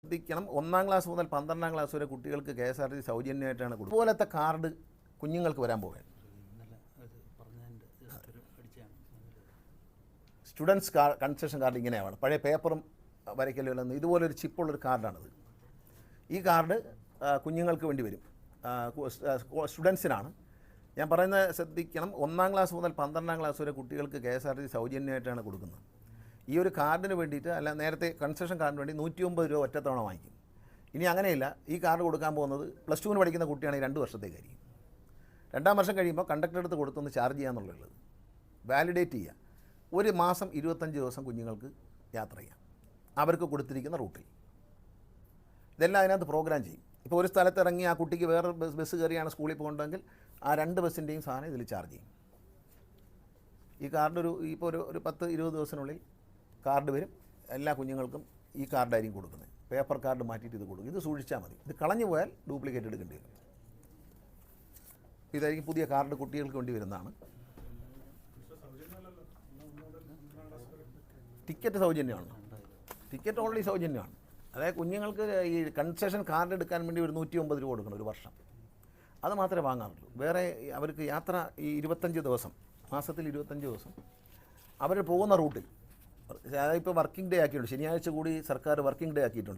ശ്രദ്ധിക്കണം. 1-ാം ക്ലാസ് മുതൽ 12-ാം ക്ലാസ് വരെ കുട്ടികൾക്ക് KSRTC സൗജന്യമായിട്ടാണ് കൊടുക്കുന്നത്. ഇതുപോലത്തെ കാർഡ് കുഞ്ഞുങ്ങൾക്ക് വരാൻ പോകുകയാണ്. സ്റ്റുഡൻസ് കൺസെഷൻ കാർഡ് ഇങ്ങനെയാണ്. പഴയ പേപ്പറും വരയ്ക്കലും ഇതുപോലൊരു ചിപ്പുള്ളൊരു കാർഡാണിത്. ഈ കാർഡ് കുഞ്ഞുങ്ങൾക്ക് വേണ്ടി വരും, സ്റ്റുഡൻസിനാണ് ഞാൻ പറയുന്നത്. ശ്രദ്ധിക്കണം. 1-ാം ക്ലാസ് മുതൽ 12-ാം ക്ലാസ് വരെ കുട്ടികൾക്ക് KSRTC സൗജന്യമായിട്ടാണ് കൊടുക്കുന്നത്. ഈ ഒരു കാർഡിന് വേണ്ടിയിട്ട് അല്ല, നേരത്തെ കൺസെഷൻ കാർഡിന് വേണ്ടി 109 രൂപ ഒറ്റത്തവണ വാങ്ങിക്കും. ഇനി അങ്ങനെയില്ല. ഈ കാർഡ് കൊടുക്കാൻ പോകുന്നത് +2 പഠിക്കുന്ന കുട്ടിയാണെങ്കിൽ 2 വർഷത്തേക്കായിരിക്കും. 2-ാം വർഷം കഴിയുമ്പോൾ കണ്ടക്ടർ അടുത്ത് കൊടുത്തൊന്ന് ചാർജ് ചെയ്യാന്നുള്ളത് വാലിഡേറ്റ് ചെയ്യുക. ഒരു മാസം 25 ദിവസം കുഞ്ഞുങ്ങൾക്ക് യാത്ര ചെയ്യാം അവർക്ക് കൊടുത്തിരിക്കുന്ന റൂട്ടിൽ. ഇതെല്ലാം അതിനകത്ത് പ്രോഗ്രാം ചെയ്യും. ഇപ്പോൾ ഒരു സ്ഥലത്ത് ഇറങ്ങി ആ കുട്ടിക്ക് വേറെ ബസ് കയറിയാണ് സ്കൂളിൽ പോകേണ്ടതെങ്കിൽ ആ 2 ബസ്സിൻ്റെയും സാധനം ഇതിൽ ചാർജ് ചെയ്യും. ഈ കാർഡ് ഇപ്പോൾ ഒരു 10-20 ദിവസത്തിനുള്ളിൽ കാർഡ് വരും. എല്ലാ കുഞ്ഞുങ്ങൾക്കും ഈ കാർഡായിരിക്കും കൊടുക്കുന്നത്. പേപ്പർ കാർഡ് മാറ്റിയിട്ട് ഇത് കൊടുക്കും. ഇത് സൂക്ഷിച്ചാൽ മതി. ഇത് കളഞ്ഞു പോയാൽ ഡ്യൂപ്ലിക്കേറ്റ് എടുക്കേണ്ടി വരും. ഇതായിരിക്കും പുതിയ കാർഡ് കുട്ടികൾക്ക് വേണ്ടി വരുന്നതാണ്. ടിക്കറ്റ് സൗജന്യമാണ്. ടിക്കറ്റ് ഓൾറെഡി സൗജന്യമാണ്. അതായത് കുഞ്ഞുങ്ങൾക്ക് ഈ കൺസെഷൻ കാർഡ് എടുക്കാൻ വേണ്ടി ഒരു 109 രൂപ കൊടുക്കണം ഒരു വർഷം. അത് മാത്രമേ വാങ്ങാറുള്ളൂ. വേറെ അവർക്ക് യാത്ര ഈ 25 ദിവസം, മാസത്തിൽ 25 ദിവസം അവർ പോകുന്ന റൂട്ടിൽ, അതായത് ഇപ്പോൾ വർക്കിംഗ് ഡേ ആക്കിയിട്ടുണ്ട്. ശനിയാഴ്ച കൂടി സർക്കാർ വർക്കിംഗ് ഡേ ആക്കിയിട്ടുണ്ട്.